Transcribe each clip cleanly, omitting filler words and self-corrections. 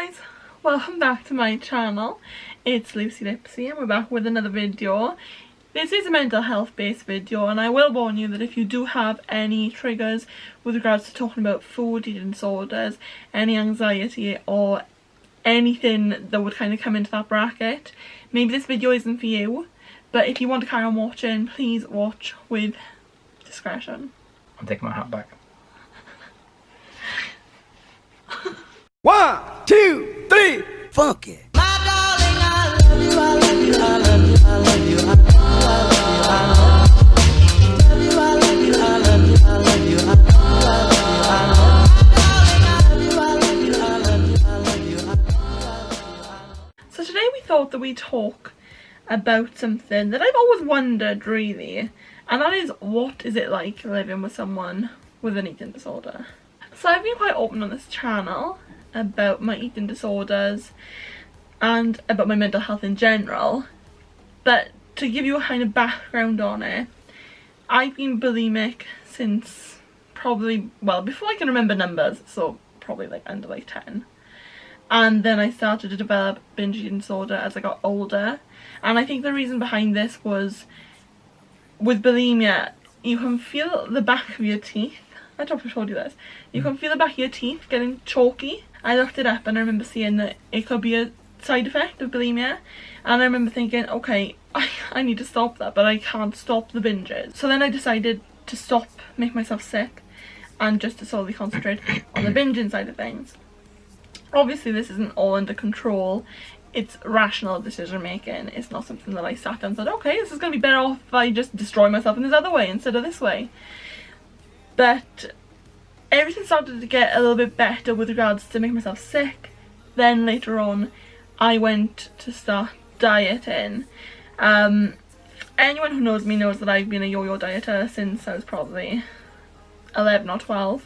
guys, welcome back to my channel. It's Lipsy and we're back with another video. This is a mental health based video, and I will warn you that if you do have any triggers with regards to talking about food, eating disorders, any anxiety or anything that would kind of come into that bracket, maybe this video isn't for you. But if you want to carry on watching, please watch with discretion. I'm taking my hat back. 1, 2, 3, funk it. My darling, I love you, I love you, I love you, I love you, I love you, I love you, I love you, I love you, I love you, I love you, I love you, I love you, I love you. So today we thought that we'd talk about something that I've always wondered really, and that is, what is it like living with someone with an eating disorder? So I've been quite open on this channel about my eating disorders and about my mental health in general, but to give you a kind of background on it, I've been bulimic since probably, well, before I can remember numbers, so probably like under like 10. And then I started to develop binge eating disorder as I got older, and I think the reason behind this was, with bulimia, you can feel the back of your teeth. I probably told you this. You can feel the back of your teeth getting chalky. I looked it up and I remember seeing that it could be a side effect of bulimia, and I remember thinking, okay, I need to stop that, but I can't stop the binges. So then I decided to stop, make myself sick, and just to solely concentrate on the binging side of things. Obviously this isn't all under control. It's rational decision making. It's not something that I sat down and said, okay, this is going to be better off if I just destroy myself in this other way instead of this way. But everything started to get a little bit better with regards to making myself sick. Then later on I went to start dieting. Anyone who knows me knows that I've been a yo-yo dieter since I was probably 11 or 12.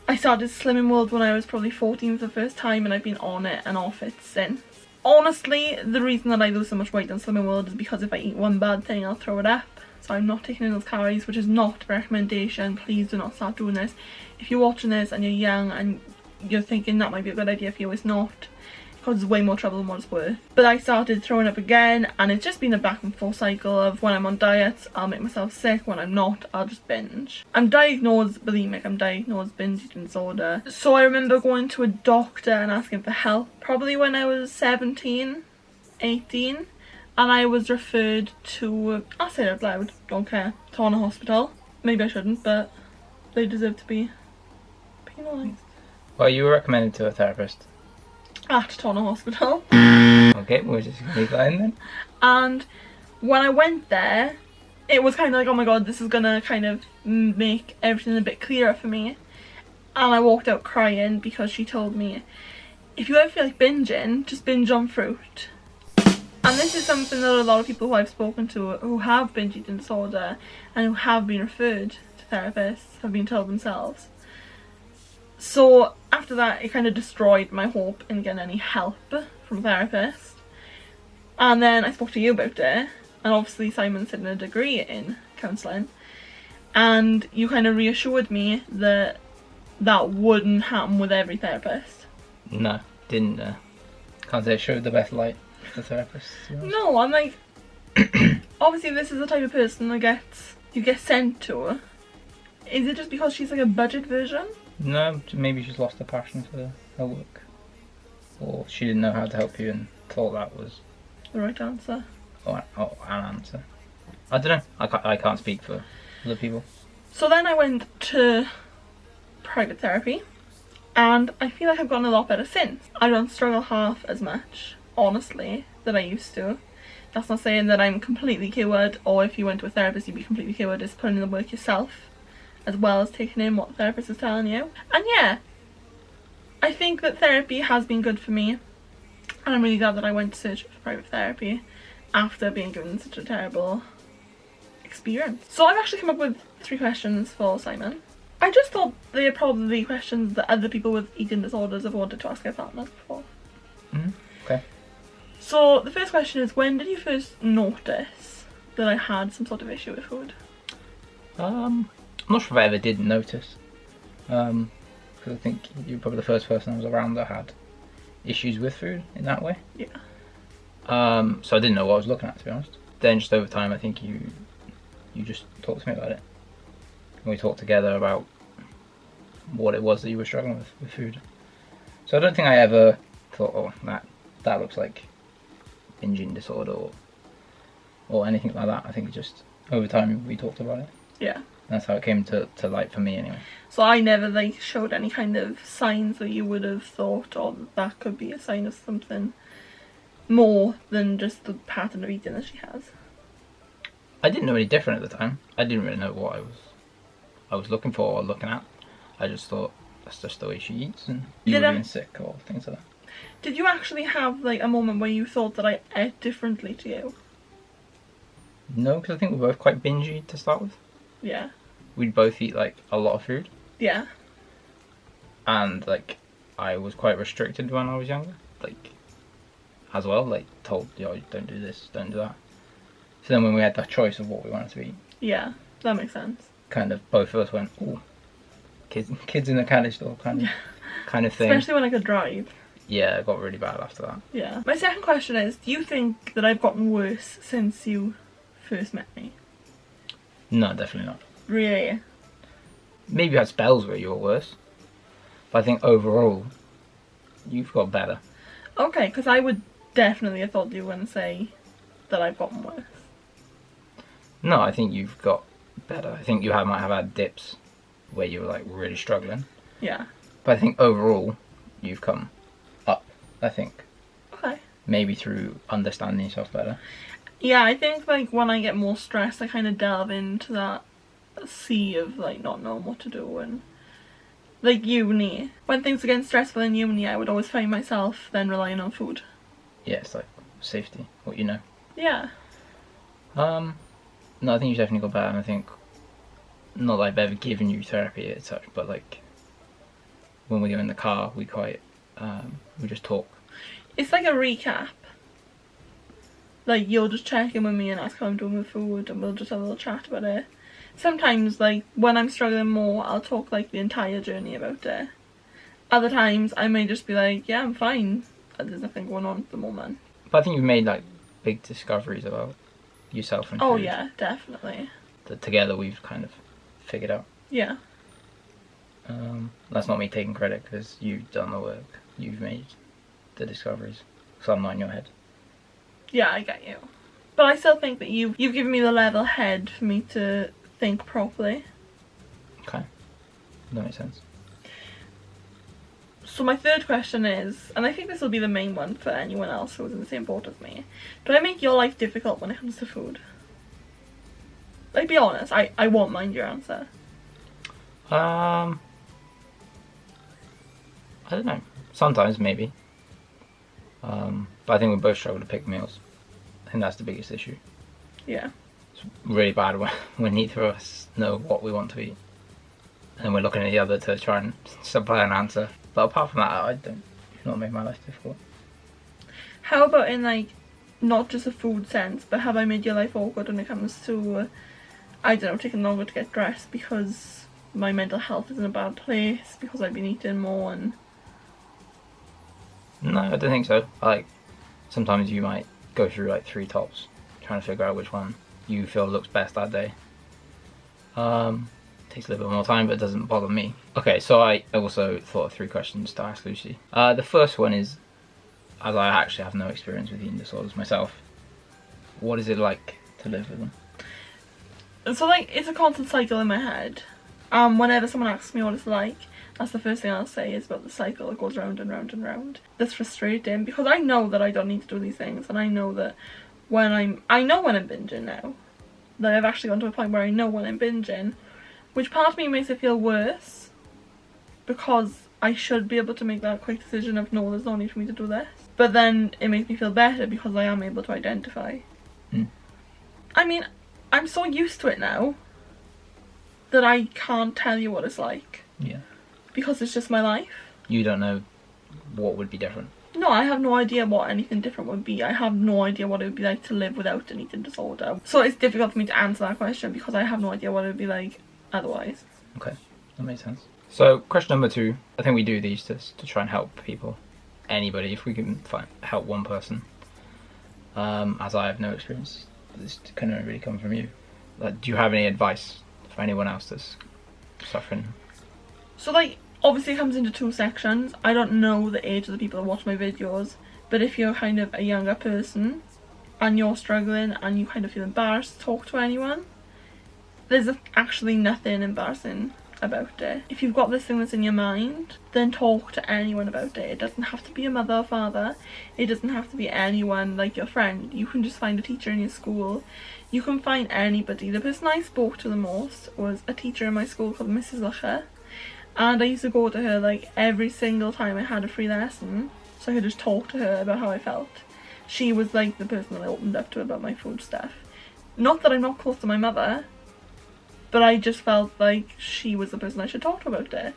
I started Slimming World when I was probably 14 for the first time, and I've been on it and off it since. Honestly, the reason that I lose so much weight on Slimming World is because if I eat one bad thing I'll throw it up. So I'm not taking in those calories, which is not a recommendation. Please do not start doing this. If you're watching this and you're young and you're thinking that might be a good idea for you, it's not. It causes way more trouble than what it's worth. But I started throwing up again, and it's just been a back and forth cycle of, when I'm on diets I'll make myself sick, when I'm not I'll just binge. I'm diagnosed bulimic, I'm diagnosed binge eating disorder. So I remember going to a doctor and asking for help, probably when I was 17, 18. And I was referred to, I'll say it out loud, don't care, Tawna Hospital. Maybe I shouldn't, but they deserve to be penalised. Well, you were recommended to a therapist. At Tawna Hospital. Okay, we'll just leave that in then. And when I went there, it was kind of like, oh my god, this is gonna kind of make everything a bit clearer for me. And I walked out crying because she told me, if you ever feel like binging, just binge on fruit. And this is something that a lot of people who I've spoken to who have binge eating disorder and who have been referred to therapists have been told themselves. So after that, it kind of destroyed my hope in getting any help from a therapist. And then I spoke to you about it, and obviously Simon's did a degree in counselling, and you kind of reassured me that that wouldn't happen with every therapist. No, didn't. Can't say it showed the best light. The therapist. No, I'm like, obviously this is the type of person that you get sent to. Is it just because she's like a budget version? No, maybe she's lost her passion for her work, or she didn't know how to help you and thought that was the right answer. Or an answer. I don't know. I can't speak for other people. So then I went to private therapy, and I feel like I've gotten a lot better since. I don't struggle half as much, honestly, that I used to. That's not saying that I'm completely cured, or if you went to a therapist you'd be completely cured. It's putting in the work yourself, as well as taking in what the therapist is telling you. And yeah, I think that therapy has been good for me, and I'm really glad that I went to search for private therapy after being given such a terrible experience. So I've actually come up with 3 questions for Simon. I just thought they are probably questions that other people with eating disorders have wanted to ask their partners before. Okay. So the first question is, when did you first notice that I had some sort of issue with food? I'm not sure if I ever did notice. Because I think you're probably the first person I was around that had. issues with food in that way. Yeah. So I didn't know what I was looking at, to be honest. Then just over time, I think you just talked to me about it. And we talked together about what it was that you were struggling with food. So I don't think I ever thought, oh, that looks like binge eating disorder or anything like that. I think just over time we talked about it. Yeah. That's how it came to light for me anyway. So I never like showed any kind of signs that you would have thought, oh, that could be a sign of something more than just the pattern of eating that she has. I didn't know any different at the time. I didn't really know what I was looking for or looking at. I just thought that's just the way she eats, and you were being sick or things like that. Did you actually have like a moment where you thought that I ate differently to you? No, because I think we're both quite bingy to start with. Yeah. We'd both eat like a lot of food. Yeah. And like I was quite restricted when I was younger, like as well, like told, yo, don't do this, don't do that. So then when we had that choice of what we wanted to eat, Yeah, that makes sense. kind of both of us went, ooh, kids in the candy store kind of thing. Especially when I could drive. Yeah, it got really bad after that. Yeah. My second question is, do you think that I've gotten worse since you first met me? No, definitely not. Really? Maybe you had spells where you were worse, but I think overall you've got better. Okay, because I would definitely have thought you were going to say that I've gotten worse. No, I think you've got better. I think you might have had dips where you were like really struggling, Yeah. but I think overall you've come up. I think Okay. maybe through understanding yourself better. Yeah, I think like when I get more stressed, I kind of delve into that sea of like not knowing what to do, and like uni. When things are getting stressful in uni, I would always find myself then relying on food. Yeah, it's like safety, what you know. Yeah. No, I think you've definitely got better, and I think not that I've ever given you therapy as such, but like when we go in the car, we just talk. It's like a recap. Like, you'll just check in with me and ask how I'm doing with food, and we'll just have a little chat about it. Sometimes, like, when I'm struggling more, I'll talk, like, the entire journey about it. Other times, I may just be like, yeah, I'm fine. There's nothing going on at the moment. But I think you've made, like, big discoveries about yourself and Oh, food yeah, definitely. that together we've kind of figured out. Yeah. That's not me taking credit, because you've done the work. You've made the discoveries. So I'm not in your head. Yeah, I get you. But I still think that you've given me the level head for me to think properly. Okay. That makes sense. So my third question is, and I think this will be the main one for anyone else who's in the same boat as me, do I make your life difficult when it comes to food? Like, be honest, I won't mind your answer. I don't know. Sometimes, maybe. But I think we both struggle to pick meals. I think that's the biggest issue. Yeah. It's really bad when neither of us know what we want to eat. And we're looking at the other to try and supply an answer. But apart from that, you've not made my life difficult. How about in, like, not just a food sense, but have I made your life awkward when it comes to, I don't know, taking longer to get dressed because my mental health is in a bad place, because I've been eating more and... No, I don't think so. Like, sometimes you might go through like 3 tops, trying to figure out which one you feel looks best that day. Takes a little bit more time, but it doesn't bother me. Okay, so I also thought of 3 questions to ask Lucy. The first one is, as I actually have no experience with eating disorders myself, what is it like to live with them? So, like, it's a constant cycle in my head. Whenever someone asks me what it's like, that's the first thing I'll say is about the cycle that goes round and round and round. That's frustrating because I know that I don't need to do these things, and I know that I know when I'm binging now. That I've actually gone to a point where I know when I'm binging, which part of me makes it feel worse because I should be able to make that quick decision of no, there's no need for me to do this. But then it makes me feel better because I am able to identify. I mean, I'm so used to it now that I can't tell you what it's like. Yeah. Because it's just my life. You don't know what would be different. No, I have no idea what anything different would be. I have no idea what it would be like to live without an eating disorder. So it's difficult for me to answer that question because I have no idea what it would be like otherwise. Okay, that makes sense. So question number 2, I think we do these to try and help people. anybody, if we can help one person, as I have no experience, this can only really come from you. Like, do you have any advice for anyone else that's suffering? So like, obviously it comes into two sections. I don't know the age of the people that watch my videos, but if you're kind of a younger person and you're struggling and you kind of feel embarrassed to talk to anyone, there's actually nothing embarrassing about it. If you've got this thing that's in your mind, then talk to anyone about it. It doesn't have to be your mother or father. It doesn't have to be anyone like your friend. You can just find a teacher in your school. You can find anybody. The person I spoke to the most was a teacher in my school called Mrs. Lusher, and I used to go to her like every single time I had a free lesson, so I could just talk to her about how I felt. She was like the person that I opened up to about my food stuff. Not that I'm not close to my mother, but I just felt like she was the person I should talk to about it.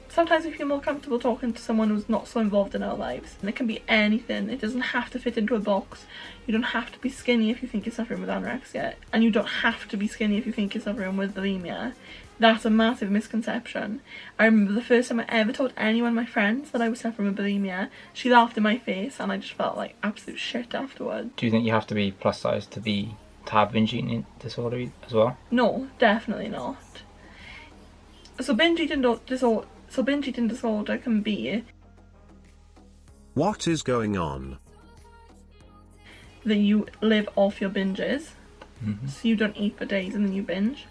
Sometimes we feel more comfortable talking to someone who's not so involved in our lives. And it can be anything. It doesn't have to fit into a box. You don't have to be skinny if you think you're suffering with anorexia. And you don't have to be skinny if you think you're suffering with bulimia. That's a massive misconception. I remember the first time I ever told anyone, my friends, that I was suffering with bulimia, she laughed in my face and I just felt like absolute shit afterwards. Do you think you have to be plus size to have binge eating disorder as well? No, definitely not. So binge eating disorder can be What is going on? that you live off your binges. Mm-hmm. So you don't eat for days and then you binge.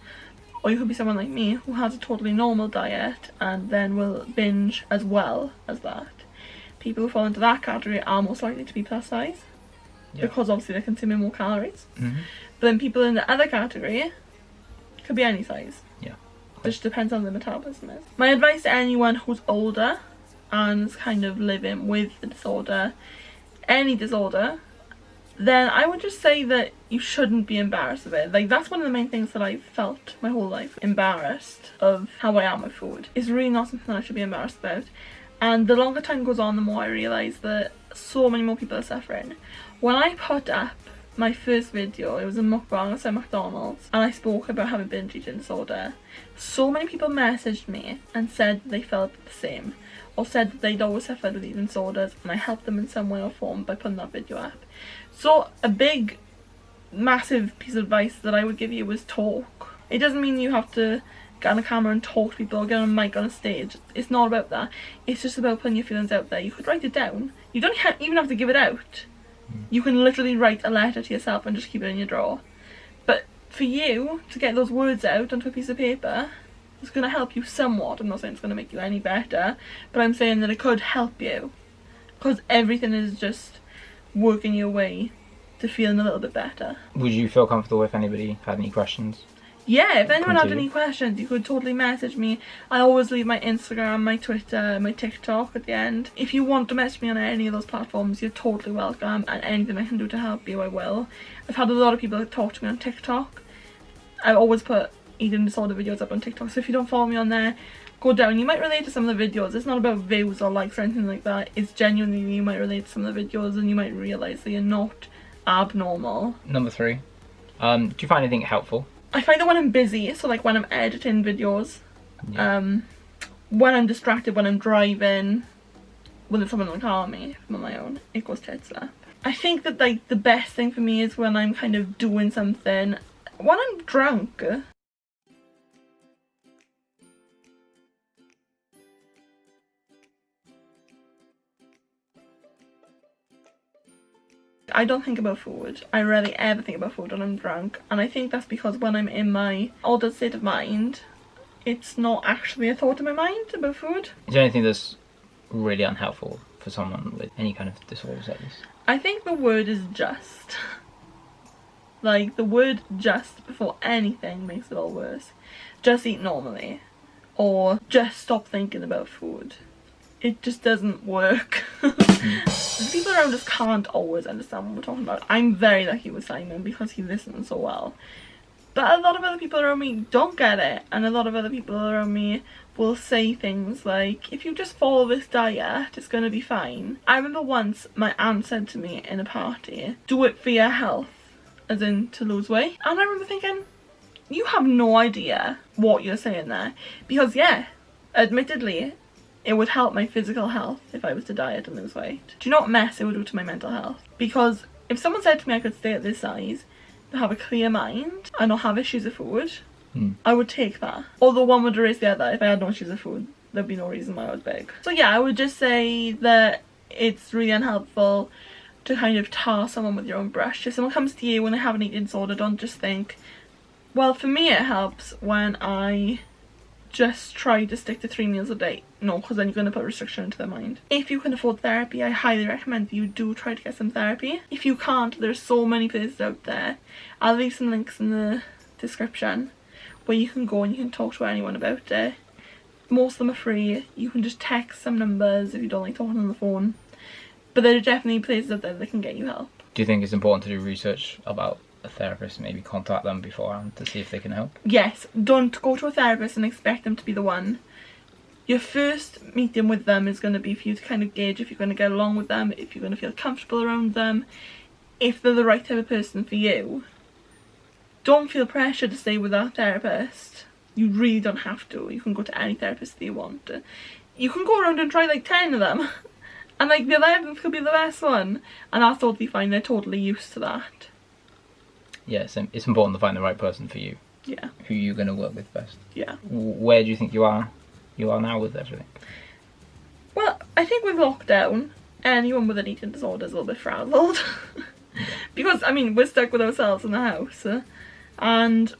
Or you could be someone like me who has a totally normal diet and then will binge as well as that. People who fall into that category are most likely to be plus size, because obviously they're consuming more calories. Mm-hmm. But then people in the other category could be any size. Yeah. It just depends on the metabolism is. My advice to anyone who's older and is kind of living with the disorder, any disorder, then I would just say that you shouldn't be embarrassed of it. Like, that's one of the main things that I've felt my whole life, embarrassed of how I am with food. It's really not something I should be embarrassed about. And the longer time goes on, the more I realise that so many more people are suffering. When I put up my first video, it was a mukbang at McDonald's, and I spoke about having binge eating disorder. So many people messaged me and said they felt the same, or said that they'd always suffered with eating disorders, and I helped them in some way or form by putting that video up. So a big, massive piece of advice that I would give you is talk. It doesn't mean you have to get on a camera and talk to people or get on a mic on a stage. It's not about that. It's just about putting your feelings out there. You could write it down. You don't even have to give it out. You can literally write a letter to yourself and just keep it in your drawer. But for you to get those words out onto a piece of paper, it's going to help you somewhat. I'm not saying it's going to make you any better, but I'm saying that it could help you. Because everything is just working your way to feeling a little bit better. Would you feel comfortable if anybody had any questions? Yeah, if anyone had Continue. any questions, you could totally message me. I always leave my Instagram, my Twitter, my TikTok at the end. If you want to message me on any of those platforms, you're totally welcome, and anything I can do to help you, I will. I've had a lot of people talk to me on TikTok. I always put eating disorder videos up on TikTok, so if you don't follow me on there, go down. You might relate to some of the videos. It's not about views or likes or anything like that. It's genuinely you might relate to some of the videos and you might realise that you're not abnormal. Number 3. Do you find anything helpful? I find that when I'm busy, so like when I'm editing videos, when I'm distracted, when I'm driving, when there's someone in the car with me, if I'm on my own, it goes tits up. I think that like the best thing for me is when I'm kind of doing something. When I'm drunk, I don't think about food. I rarely ever think about food when I'm drunk, and I think that's because when I'm in my altered state of mind, it's not actually a thought in my mind about food. Is there anything that's really unhelpful for someone with any kind of disorders like this? I think the word is just. Like, the word just before anything makes it all worse. Just eat normally. Or just stop thinking about food. It just doesn't work. The people around us can't always understand what we're talking about. I'm very lucky with Simon because he listens so well. But a lot of other people around me don't get it. And a lot of other people around me will say things like, if you just follow this diet, it's going to be fine. I remember once my aunt said to me in a party, do it for your health, as in to lose weight. And I remember thinking, you have no idea what you're saying there. Because yeah, admittedly, it would help my physical health if I was to diet and lose weight. Do you know what mess it would do to my mental health? Because if someone said to me I could stay at this size, but have a clear mind and not have issues with food, I would take that. Although one would erase the other. If I had no issues with food, there'd be no reason why I was big. So yeah, I would just say that it's really unhelpful to kind of tar someone with your own brush. If someone comes to you when they have an eating disorder, don't just think, well, for me it helps when I just try to stick to 3 meals a day. No, because then you're going to put restriction into their mind. If you can afford therapy, I highly recommend that you do try to get some therapy. If you can't, there's so many places out there. I'll leave some links in the description where you can go and you can talk to anyone about it. Most of them are free. You can just text some numbers if you don't like talking on the phone. But there are definitely places out there that can get you help. Do you think it's important to do research about a therapist, maybe contact them beforehand to see if they can help? Yes, don't go to a therapist and expect them to be the one. Your first meeting with them is going to be for you to kind of gauge if you're going to get along with them, if you're going to feel comfortable around them, if they're the right type of person for you. Don't feel pressure to stay with that therapist. You really don't have to. You can go to any therapist that you want. You can go around and try like 10 of them. And like the 11th could be the best one. And that's totally fine. They're totally used to that. Yeah, it's important to find the right person for you. Yeah. Who you're going to work with best. Yeah. Where do you think you are now with everything? Well, I think with lockdown, anyone with an eating disorder is a little bit frazzled. Because, I mean, we're stuck with ourselves in the house. And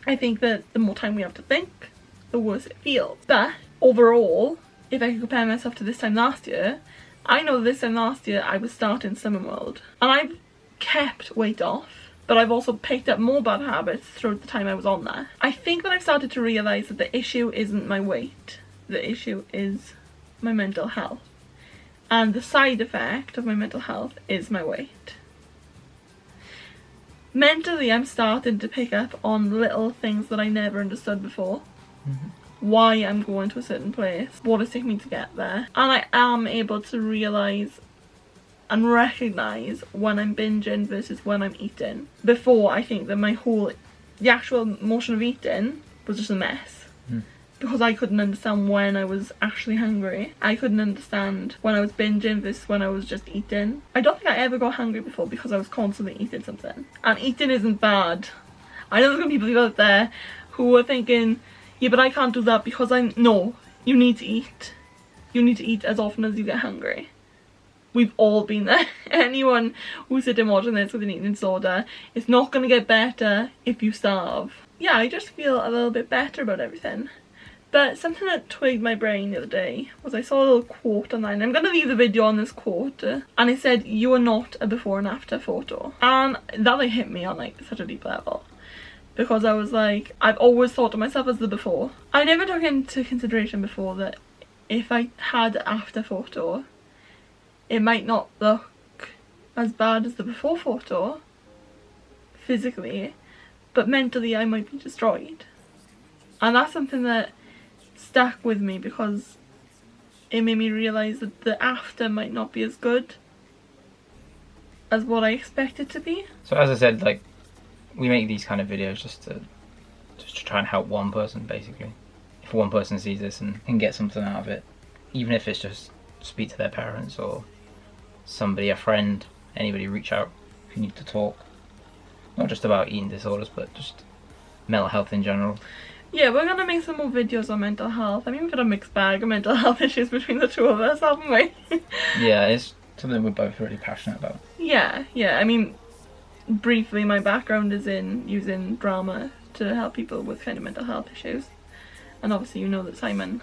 I think that the more time we have to think, the worse it feels. But overall, if I can compare myself to this time last year, I know this time last year I was starting Slimming World. And I've kept weight off. But I've also picked up more bad habits throughout the time I was on there. I think that I've started to realise that the issue isn't my weight. The issue is my mental health. And the side effect of my mental health is my weight. Mentally, I'm starting to pick up on little things that I never understood before. Why I'm going to a certain place, what it's taking me to get there. And I am able to realise and recognise when I'm binging versus when I'm eating. Before, I think that the actual motion of eating was just a mess. Because I couldn't understand when I was actually hungry. I couldn't understand when I was binging versus when I was just eating. I don't think I ever got hungry before because I was constantly eating something. And eating isn't bad. I know there's going to be people out there who are thinking, yeah, but I can't do that because no, you need to eat. You need to eat as often as you get hungry. We've all been there. Anyone who's sitting watching this with an eating disorder, it's not going to get better if you starve. Yeah, I just feel a little bit better about everything. But something that twigged my brain the other day was I saw a little quote online. I'm going to leave the video on this quote. And it said, "You are not a before and after photo." And that like hit me on like such a deep level. Because I was like, I've always thought of myself as the before. I never took into consideration before that if I had an after photo, it might not look as bad as the before photo, physically, but mentally I might be destroyed. And that's something that stuck with me because it made me realise that the after might not be as good as what I expect it to be. So as I said, like, we make these kind of videos just to try and help one person, basically. If one person sees this and can get something out of it, even if it's just speak to their parents or somebody, a friend, anybody, reach out if you need to talk. Not just about eating disorders, but just mental health in general. Yeah, we're gonna make some more videos on mental health. I mean, we've got a mixed bag of mental health issues between the two of us, haven't we? Yeah, it's something we're both really passionate about. Yeah. I mean, briefly, my background is in using drama to help people with kind of mental health issues. And obviously you know that Simon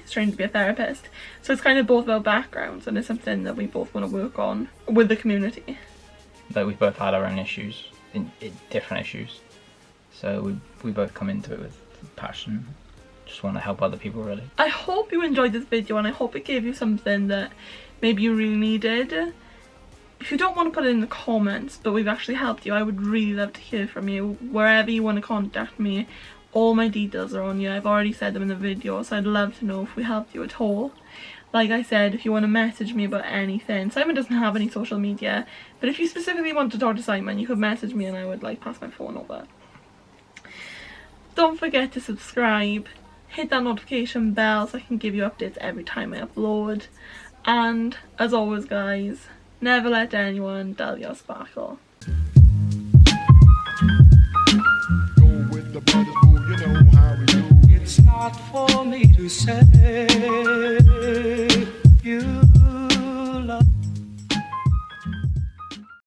is trained to be a therapist. So it's kind of both our backgrounds and it's something that we both want to work on with the community. Like, we've both had our own issues, in different issues. So we both come into it with passion. Just want to help other people, really. I hope you enjoyed this video and I hope it gave you something that maybe you really needed. If you don't want to put it in the comments, but we've actually helped you, I would really love to hear from you. Wherever you want to contact me, all my details are on you. I've already said them in the video, so I'd love to know if we helped you at all. Like I said, if you want to message me about anything, Simon doesn't have any social media, but if you specifically want to talk to Simon, you could message me and I would like pass my phone over. Don't forget to subscribe, hit that notification bell so I can give you updates every time I upload. And as always guys, never let anyone dull your sparkle. It's not for me to say